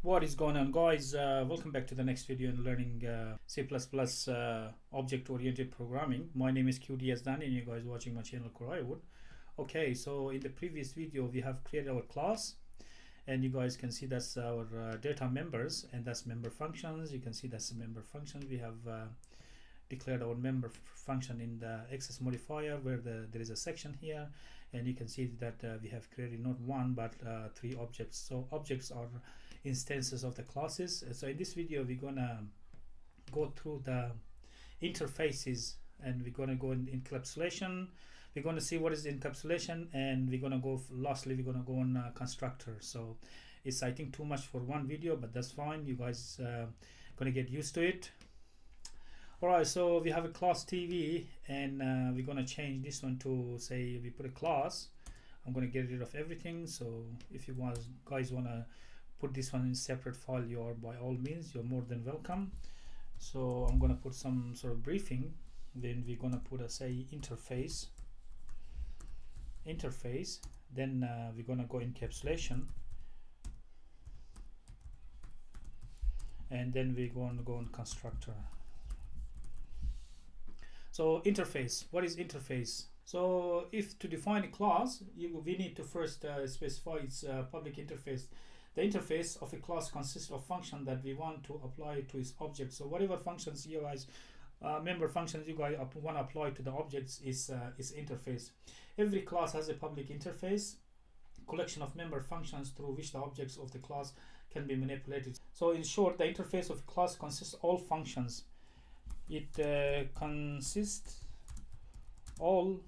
What is going on, guys? Welcome back to the next video in learning C++ object-oriented programming. My name is QDS Dan and you guys watching my channel Wood. Okay, so in the previous video we have created our class and you guys can see that's our data members and that's member functions. You can see that's the member function. We have declared our member function in the access modifier where there is a section here, and you can see that we have created not one but three objects. So objects are instances of the classes. So in this video we're gonna go through the interfaces and we're gonna go in encapsulation. We're gonna see what is encapsulation, and we're gonna go lastly we're gonna go on constructor. So it's I think too much for one video, but that's fine. You guys gonna get used to it. Alright, so we have a class TV and we're gonna change this one to, say, we put a class. I'm gonna get rid of everything. So if you guys wanna put this one in separate file, you are by all means, you're more than welcome. So I'm gonna put some sort of briefing. Then we're gonna put a, say, interface. Then we're gonna go encapsulation, and then we're going to go on constructor. So interface, what is interface? So if to define a class, we need to first specify its public interface. The interface of a class consists of functions that we want to apply to its object. So whatever functions you guys, member functions you guys want to apply to the objects is interface. Every class has a public interface, collection of member functions through which the objects of the class can be manipulated. So in short, the interface of a class consists of all functions. It consists all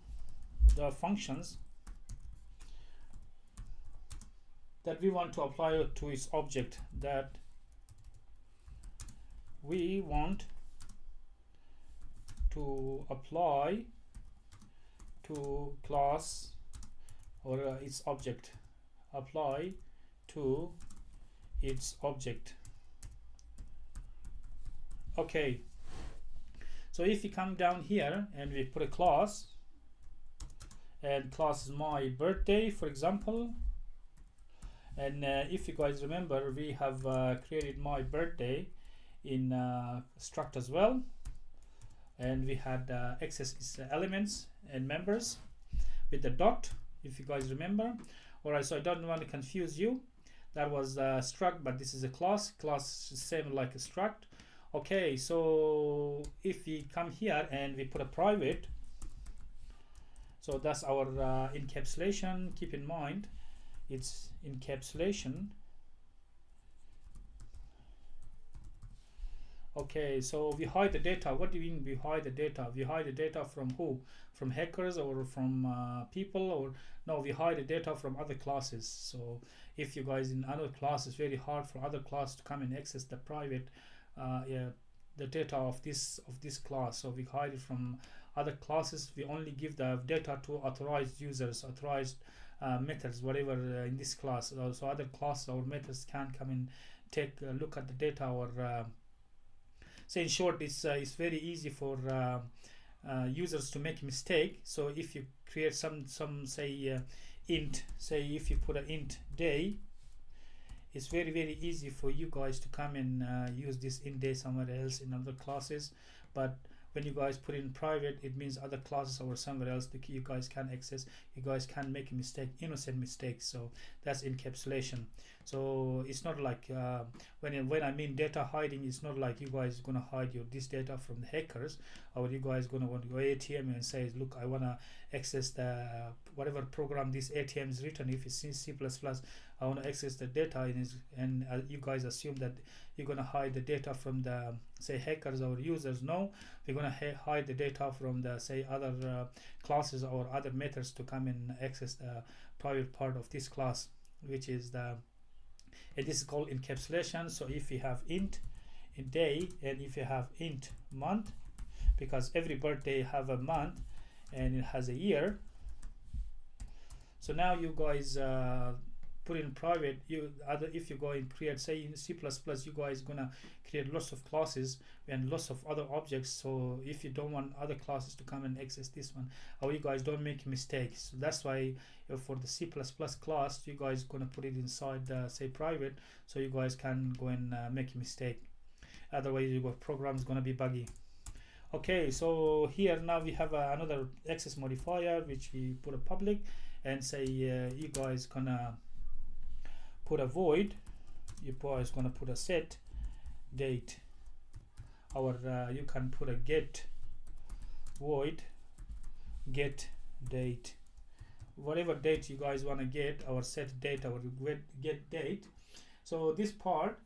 the functions that we want to apply to its object, that we want to apply to class or its object, apply to its object. Okay, so if we come down here and we put a class, and class is my birthday, for example, and if you guys remember, we have created my birthday in struct as well, and we had access elements and members with the dot, if you guys remember. Alright, so I don't want to confuse you. That was struct, but this is a class is same like a struct. Okay, so if we come here and we put a private, so that's our encapsulation. Keep in mind it's encapsulation. Okay, so we hide the data. What do you mean we hide the data? We hide the data from who? From hackers or from people? Or no, we hide the data from other classes. So if you guys in other classes, it's very hard for other class to come and access the private the data of this class. So we hide it from other classes. We only give the data to authorized users, authorized methods, whatever in this class. So other classes or methods can come and take a look at the data, or so in short, it's very easy for users to make a mistake. So if you create some say int, say if you put an int day, it's very easy for you guys to come and use this int day somewhere else in other classes. But when you guys put in private, it means other classes or somewhere else you guys can access. You guys can make a mistake, innocent mistakes. So that's encapsulation. So it's not like when I mean data hiding, it's not like you guys gonna hide this data from the hackers, or you guys gonna want to go ATM and say, look, I wanna access the whatever program this ATM is written. If it's C++, I want to access the data and you guys assume that you're gonna hide the data from the, say, hackers or users. No, we're gonna hide the data from the, say, other classes or other methods to come and access the private part of this class, which is the, and this is called encapsulation. So if you have int day and if you have int month, because every birthday have a month and it has a year. So now you guys put in private, if you go and create, say in C++, you guys gonna create lots of classes and lots of other objects. So if you don't want other classes to come and access this one, or you guys don't make mistakes, so that's why for the C++ class, you guys gonna put it inside say private, so you guys can go and make a mistake. Otherwise your program is gonna be buggy. Okay, so here now we have another access modifier which we put a public, and say you guys gonna put a void, you guys gonna put a set date, or you can put a get void get date, whatever date you guys want to get, or set date, or get date. So this part,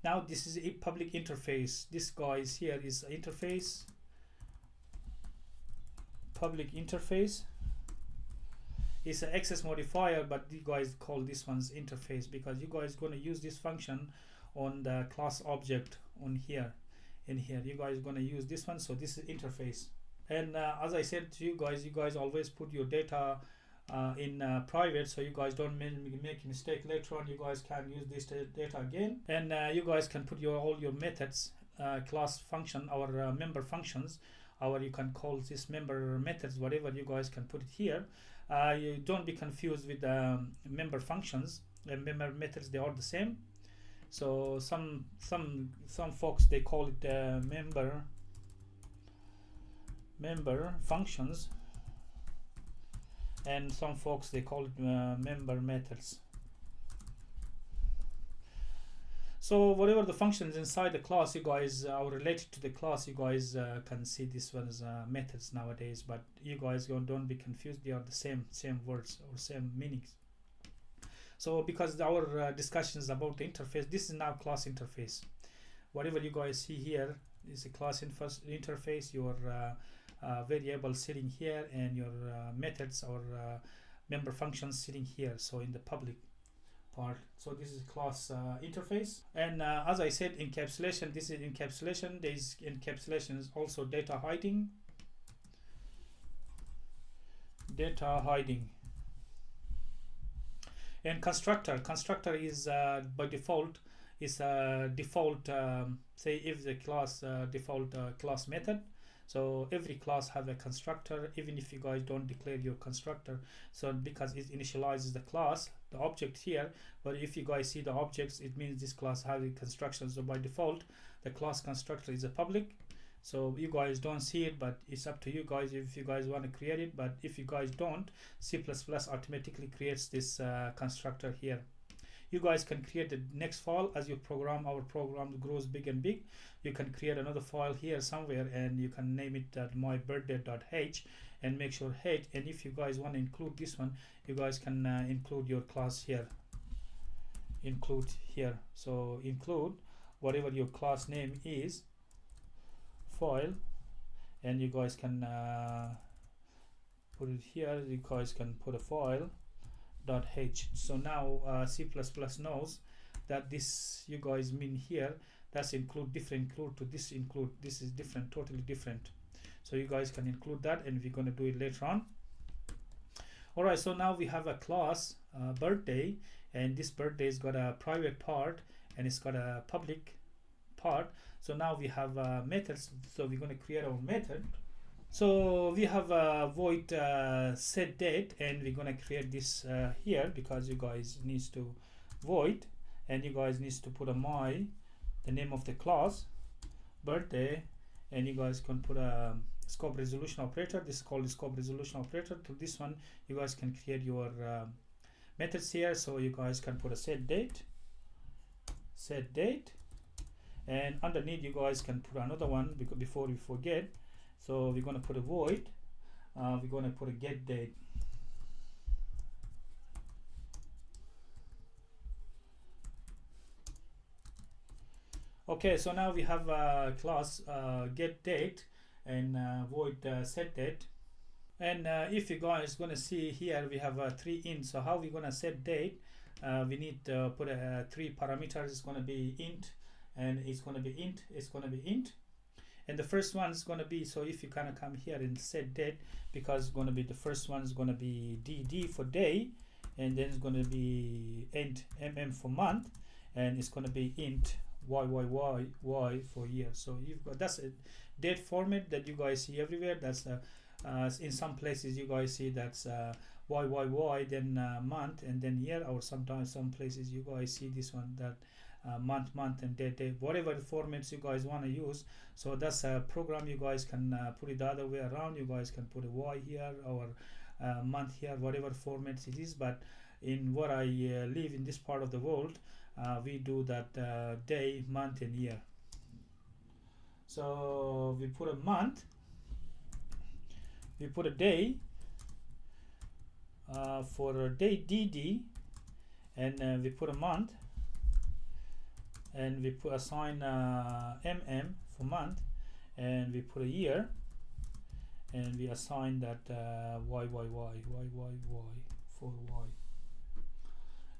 now this is a public interface. This guys here is interface, public interface. It's an access modifier, but you guys call this one's interface because you guys gonna use this function on the class object on here. In here you guys gonna use this one, so this is interface. And as I said to you guys always put your data in private, so you guys don't make a mistake later on. You guys can use this data again, and you guys can put all your methods, class function, or member functions, or you can call this member methods, whatever you guys can put it here. You don't be confused with member functions and member methods, they are the same. So some folks they call it member functions, and some folks they call it member methods. So whatever the functions inside the class, you guys are related to the class, you guys can see this one as methods nowadays, but you guys don't be confused, they are the same words or same meanings. So because our discussion is about the interface, this is now class interface. Whatever you guys see here is a class interface, your variable sitting here, and your methods or member functions sitting here, so in the public part. So this is class interface. And as I said, encapsulation, this is encapsulation. There is encapsulation is also data hiding. And constructor is by default is a default say if the class default class method. So every class have a constructor, even if you guys don't declare your constructor, so because it initializes the class, the object here. But if you guys see the objects, it means this class has a construction. So by default the class constructor is a public, so you guys don't see it, but it's up to you guys if you guys want to create it. But if you guys don't, C++ automatically creates this constructor here. You guys can create the next file as your program, our program grows big and big. You can create another file here somewhere, and you can name it mybirthday.h, and make sure h. And if you guys want to include this one, you guys can include your class here. Include here. So include whatever your class name is, file, and you guys can put it here. You guys can put a file .h. So now C++ knows that this you guys mean here, that's include different include to this include, this is different, totally different. So you guys can include that, and we're going to do it later on. All right, so now we have a class birthday, and this birthday's got a private part and it's got a public part. So now we have methods, so we're going to create our method. So we have a void set date, and we're gonna create this here because you guys needs to void, and you guys needs to put the name of the class birthday, and you guys can put a scope resolution operator. This is called the scope resolution operator. To this one you guys can create your methods here. So you guys can put a set date, and underneath you guys can put another one because before we forget. So we're going to put a void, we're going to put a get date. Okay, so now we have a class get date and void set date. And if you guys going to see here, we have 3 int. So how we going to set date? We need to put 3 parameters. It's going to be int, and it's going to be int, it's going to be int. And the first one is going to be, so if you kind of come here and set date, because it's going to be the first one is going to be dd for day, and then it's going to be int for month, and it's going to be int y for year. So you've got, that's a date format that you guys see everywhere. That's in some places you guys see that's y then month and then year, or sometimes some places you guys see this one that month and date, whatever formats you guys want to use. So that's a program. You guys can put it the other way around. You guys can put a y here or month here, whatever formats it is. But in what I live in this part of the world, we do that day, month and year. So we put a month, we put a day for a day dd, and we put a month, and we put assign for month, and we put a year, and we assign that y for y,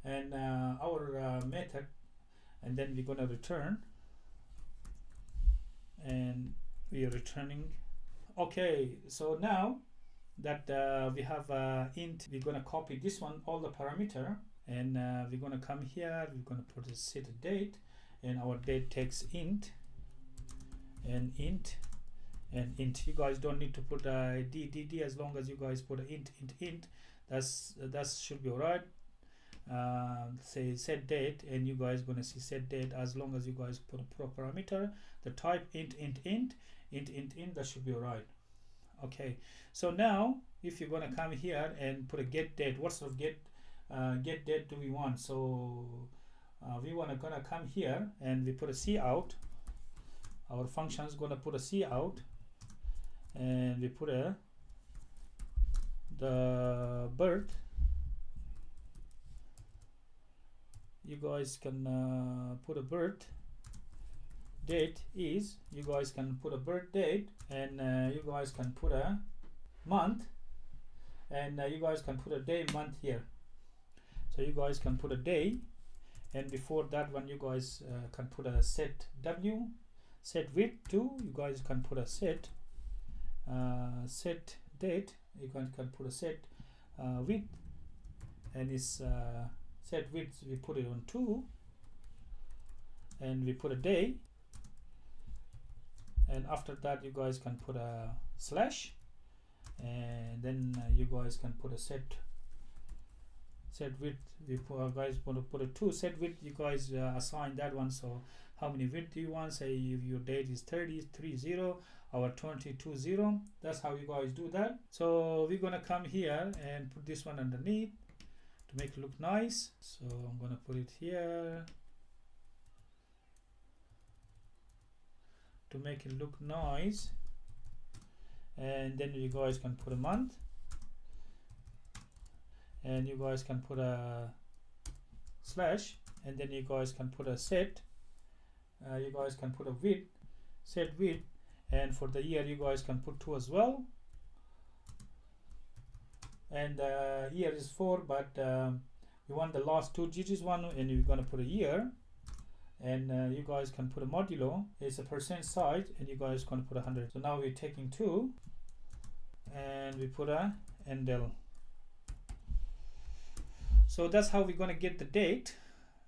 and our method, and then we're gonna return, and we are returning. Okay, so now that we have int, we're gonna copy this one, all the parameter, and we're gonna come here, we're gonna put a set a date, and our date takes int and int and int. You guys don't need to put a dd, as long as you guys put a int. That should be all right. Say set date, and you guys gonna see set date, as long as you guys put a parameter, the type int, that should be all right. Okay, so now if you're gonna come here and put a get date, what sort of get date do we want? So we gonna come here and we put a c out. Our function is gonna put a c out, and we put the birth. You guys can put a birth date is, you guys can put a birth date, and you guys can put a month, and you guys can put a day, month here. So you guys can put a day, and before that one you guys can put a set w, set width too. You guys can put a set date. You can put a set width, and it's set width, we put it on 2, and we put a day, and after that you guys can put a slash, and then you guys can put a set width. We guys want to put a 2 set width. You guys assign that one. So how many width do you want? Say if your date is 30 or 2020. That's how you guys do that. So we're gonna come here and put this one underneath to make it look nice. So I'm gonna put it here to make it look nice, and then you guys can put a month, and you guys can put a slash, and then you guys can put a set, you guys can put a width, set width, and for the year you guys can put 2 as well, and year is 4, but we want the last 2 digits one, and you're gonna put a year, and you guys can put a modulo, it's a percent side, and you guys can put 100. So now we're taking 2, and we put a endl. So that's how we're gonna get the date.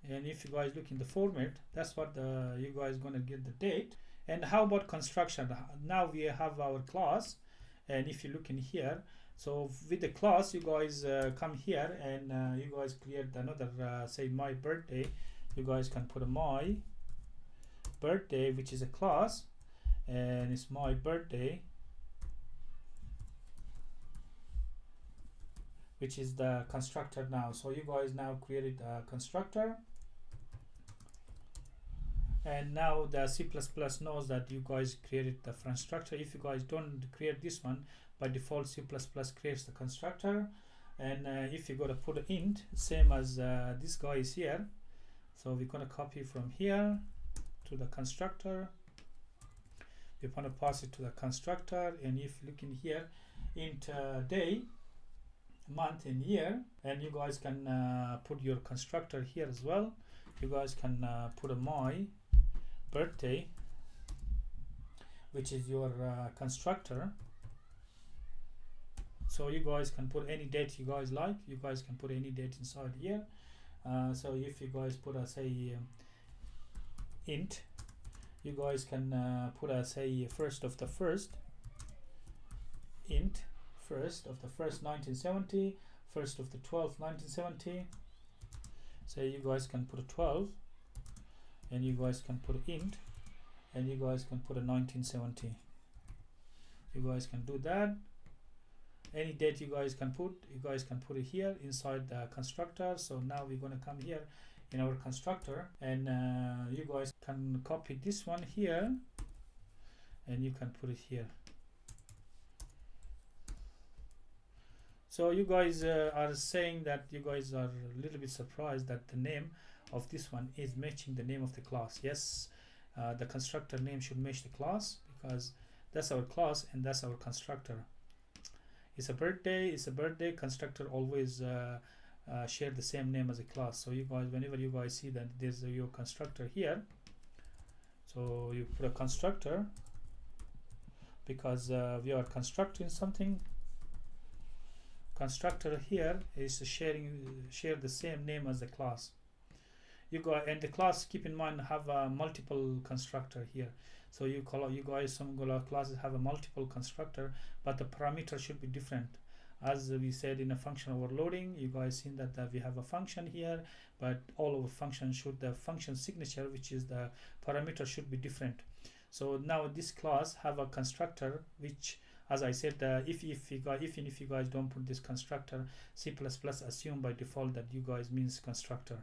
And if you guys look in the format, that's what you guys gonna get the date. And how about construction? Now we have our class, and if you look in here, so with the class you guys come here, and you guys create another say my birthday. You guys can put a my birthday, which is a class, and it's my birthday, which is the constructor now. So you guys now created a constructor, and now the C++ knows that you guys created the constructor. If you guys don't create this one, by default C++ creates the constructor. And if you go to put an int, same as this guy is here. So we're going to copy from here to the constructor. We're going to pass it to the constructor, and if you look in here, int day, month and year, and you guys can put your constructor here as well. You guys can put a my birthday, which is your constructor. So you guys can put any date you guys like. You guys can put any date inside here. So if you guys put a say int, you guys can put a say first of the first int, first of the first 1970, first of the 12th 1970. So you guys can put a 12, and you guys can put int, and you guys can put a 1970. You guys can do that. Any date you guys can put it here inside the constructor. So now we're going to come here in our constructor, and you guys can copy this one here, and you can put it here. So you guys are saying that you guys are a little bit surprised that the name of this one is matching the name of the class. Yes, the constructor name should match the class, because that's our class and that's our constructor. It's a birthday, constructor always share the same name as a class. So you guys, whenever you guys see that there's your constructor here, so you put a constructor, because we are constructing something. Constructor here is share the same name as the class. You guys, and the class, keep in mind, have a multiple constructor here. So you guys, some classes have a multiple constructor, but the parameter should be different. As we said in a function overloading, you guys seen that we have a function here, but all our functions should, the function signature, which is the parameter, should be different. So now this class have a constructor, which, as I said, if you guys don't put this constructor, C++ assume by default that you guys means constructor.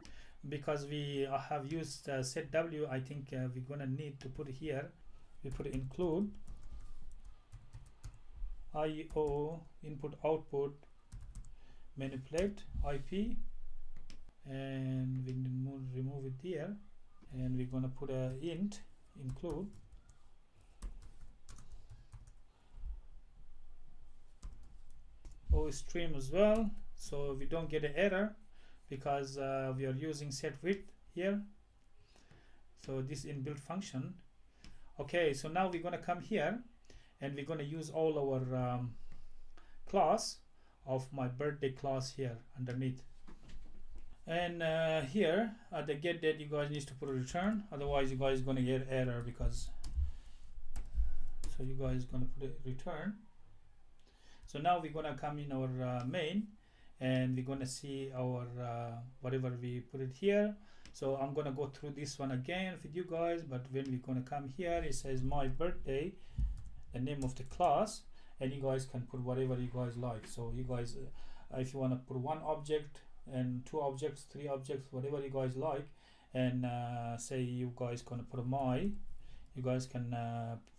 Because we have used set w, I think we're gonna need to put here. We put include IO input output manipulate IP, and we remove it here, and we're gonna put a int include stream as well, so we don't get an error, because we are using set width here. So this inbuilt function. Okay, so now we're going to come here, and we're going to use all our class of my birthday class here underneath. And here at the get date, you guys need to put a return, otherwise you guys going to get error, because so you guys going to put a return. So now we're going to come in our main, and we're going to see our whatever we put it here. So I'm going to go through this one again with you guys, but when we're going to come here, it says my birthday, the name of the class, and you guys can put whatever you guys like. So you guys, if you want to put one object and two objects, three objects, whatever you guys like, and say you guys gonna put you guys can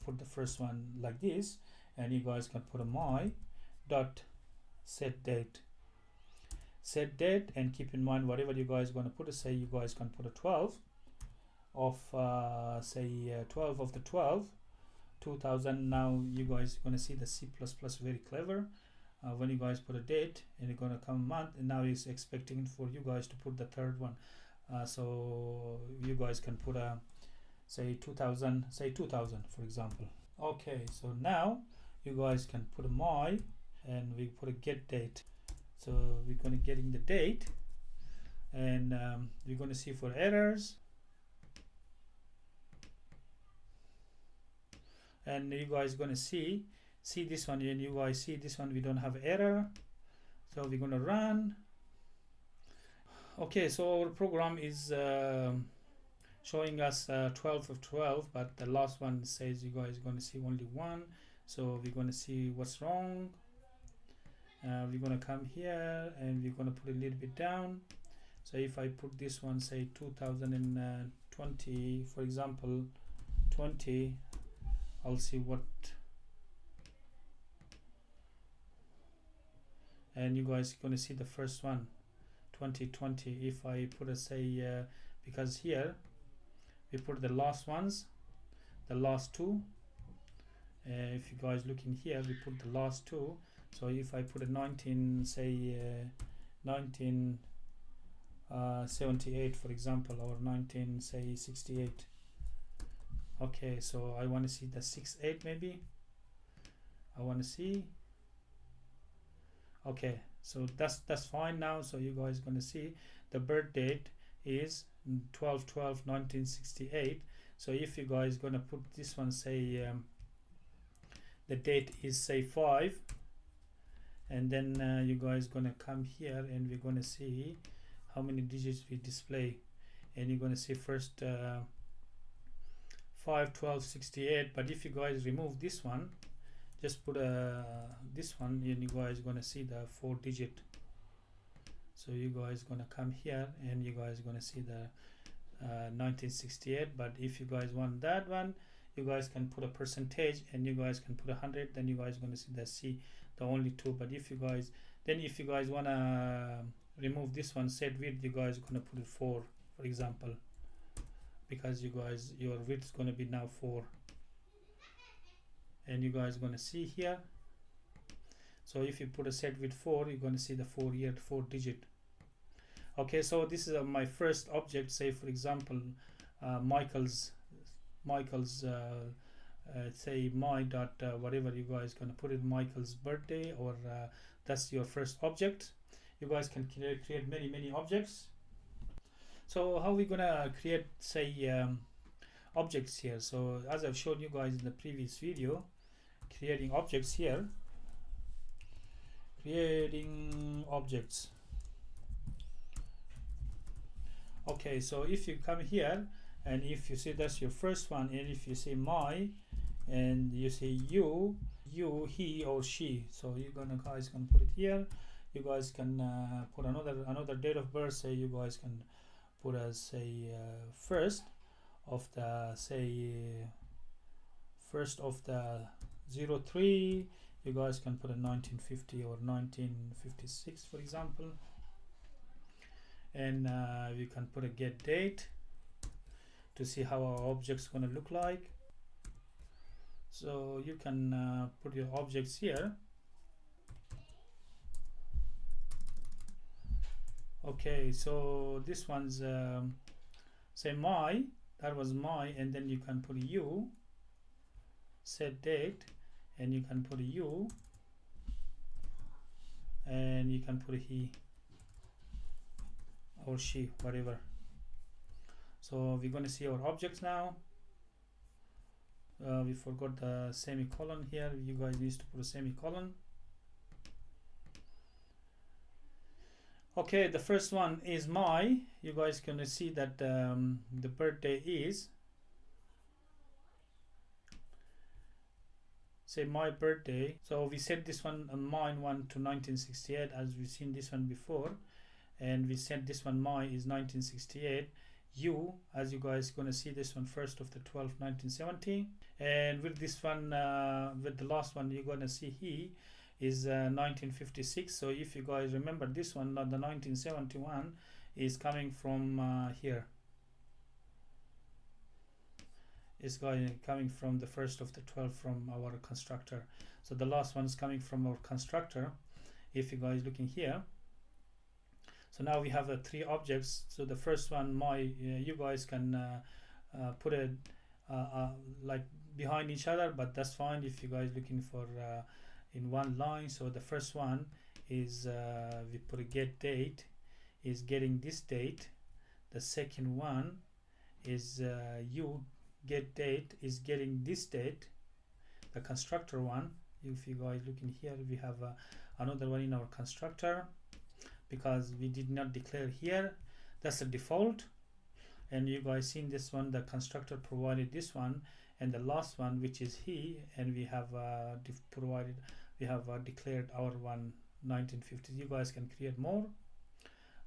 put the first one like this, and you guys can put a my dot set date, and keep in mind whatever you guys going to put, say you guys can put a 12 of 12 of the 12 2000. Now you guys going to see the C++ very clever. When you guys put a date and you're going to come a month, and now it's expecting for you guys to put the third one. So you guys can put a say 2000, for example. Okay, so now you guys can put a my, and we put a get date. So we're going to get in the date, and we're going to see for errors, and you guys going to see this one, and you guys see this one, we don't have error. So we're going to run. Okay, so our program is showing us 12 of 12, but the last one says you guys are going to see only one. So we're going to see what's wrong. We're going to come here, and we're going to put a little bit down. So if I put this one, say 2020, for example, 20, I'll see what, and you guys are going to see the first one, 2020. If I put a say because here we put the last ones, the last two, if you guys look in here, we put the last two. So if I put a 19, say 1978, for example, or 19, say 68. Okay, so I want to see the 68 maybe. I want to see. Okay, so that's fine now. So you guys gonna see the birth date is 12/12/1968. So if you guys gonna put this one, say the date is say 5, and then you guys gonna come here and we're gonna see how many digits we display, and you're gonna see first 5/12/68. But if you guys remove this one, just put this one, and you guys gonna see the 4 digit. So you guys gonna come here and you guys gonna see the 1968. But if you guys want that one, you guys can put a percentage and you guys can put 100. Then you guys gonna see the C, the only 2. But if you guys wanna remove this one, set width, you guys gonna put it 4, for example, because you guys, your width is gonna be now 4. And you guys gonna see here, so if you put a set with 4, you're gonna see the 4 digit. Okay, so this is my first object. Say for example Michael's say my dot whatever you guys gonna put it, Michael's birthday, or that's your first object. You guys can create many objects. So how we gonna create, say objects here? So as I've shown you guys in the previous video, creating objects here, creating objects. Okay, so if you come here and if you see that's your first one, and if you say my, and you say you, he or she, so you're guys gonna put it here. You guys can put another date of birth. Say you guys can put as say first of the 03. You guys can put a 1950 or 1956, for example, and we can put a get date to see how our object's gonna look like. So you can put your objects here. Okay, so this one's say my, that was my, and then you can put you, set date, and you can put a you, and you can put a he or she, whatever. So we're going to see our objects now. We forgot the semicolon here. You guys need to put a semicolon. Okay, the first one is my. You guys can see that the birthday is, say my birthday. So we set this one mine 1 to 1968, as we've seen this one before, and we set this one my is 1968. You, as you guys gonna see this one 1st of the 12th 1970, and with this one with the last one you're gonna see he is 1956. So if you guys remember this one, not the 1971 is coming from here, is coming from the 1st of the 12th from our constructor. So the last one is coming from our constructor. If you guys looking here, so now we have 3 objects. So the first one, my, you guys can put it like behind each other, but that's fine if you guys looking for in one line. So the first one is we put a get date, is getting this date. The second one is you get date is getting this date, the constructor one. If you guys looking here, we have another one in our constructor, because we did not declare here, that's a default. And you guys seen this one, the constructor provided this one, and the last one, which is he, and we have declared our one 1950. You guys can create more.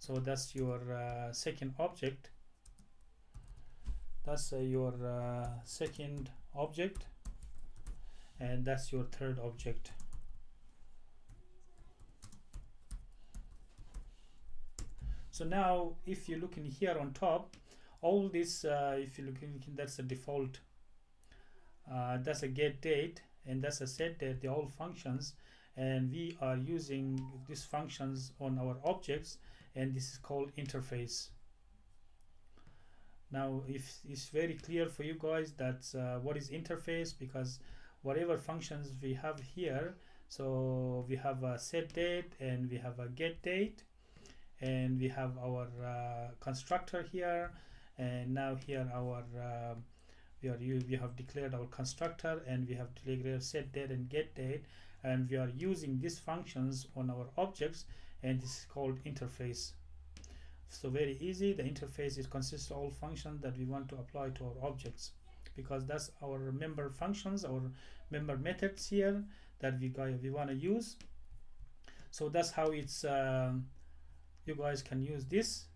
So that's your second object. That's your second object, and that's your third object. So now if you look in here on top, all this if you look in, that's a default, that's a get date, and that's a set date. They're all functions, and we are using these functions on our objects, and this is called interface. Now if it's very clear for you guys that's what is interface, because whatever functions we have here, So we have a set date and we have a get date, and we have our constructor here, and now here our we have declared our constructor, and we have declared set date and get date, and we are using these functions on our objects, and this is called interface. So very easy. The interface is consists of all functions that we want to apply to our objects, because that's our member functions, our member methods here that we want to use. So that's how it's you guys can use this,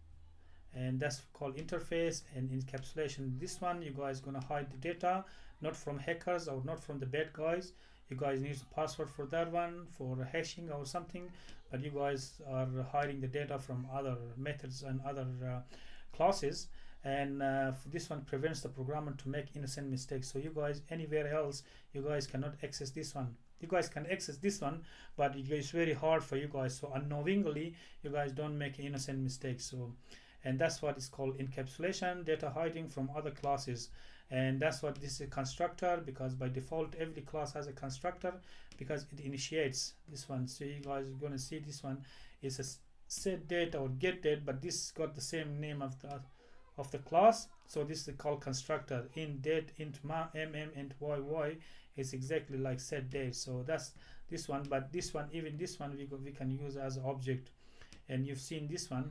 and that's called interface and encapsulation. This one you guys gonna hide the data, not from hackers or not from the bad guys. You guys need a password for that one, for hashing or something, but you guys are hiding the data from other methods and other classes, and this one prevents the programmer to make innocent mistakes. So you guys anywhere else you guys cannot access this one. You guys can access this one, but it's very hard for you guys, so unknowingly you guys don't make innocent mistakes. So, and that's what is called encapsulation, data hiding from other classes. And that's what this is a constructor, because by default every class has a constructor, because it initiates this one. So you guys are going to see this one is a set date or get date, but this got the same name of the class. So this is called constructor. In date, int int yy is exactly like set date. So that's this one, but this one, even this one we can use as an object, and you've seen this one.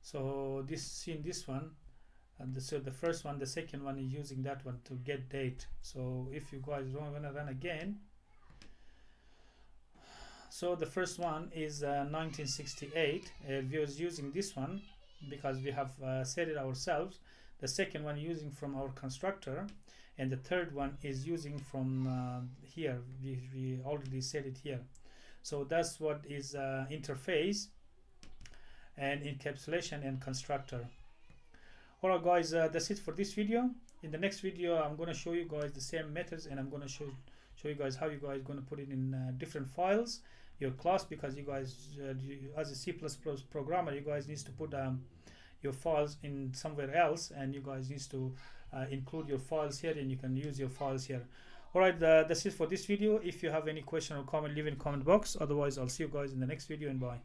So this one, and so the first one, the second one is using that one to get date. So if you guys want to run again, so the first one is 1968. We was using this one because we have set it ourselves. The second one using from our constructor, and the third one is using from here. We already set it here. So that's what is interface and encapsulation and constructor. Alright guys, that's it for this video. In the next video I'm going to show you guys the same methods, and I'm going to show you guys how you guys going to put it in different files, your class, because you guys as a C++ programmer, you guys needs to put your files in somewhere else, and you guys needs to include your files here, and you can use your files here. Alright, that's it for this video. If you have any question or comment, leave in the comment box. Otherwise I'll see you guys in the next video, and bye.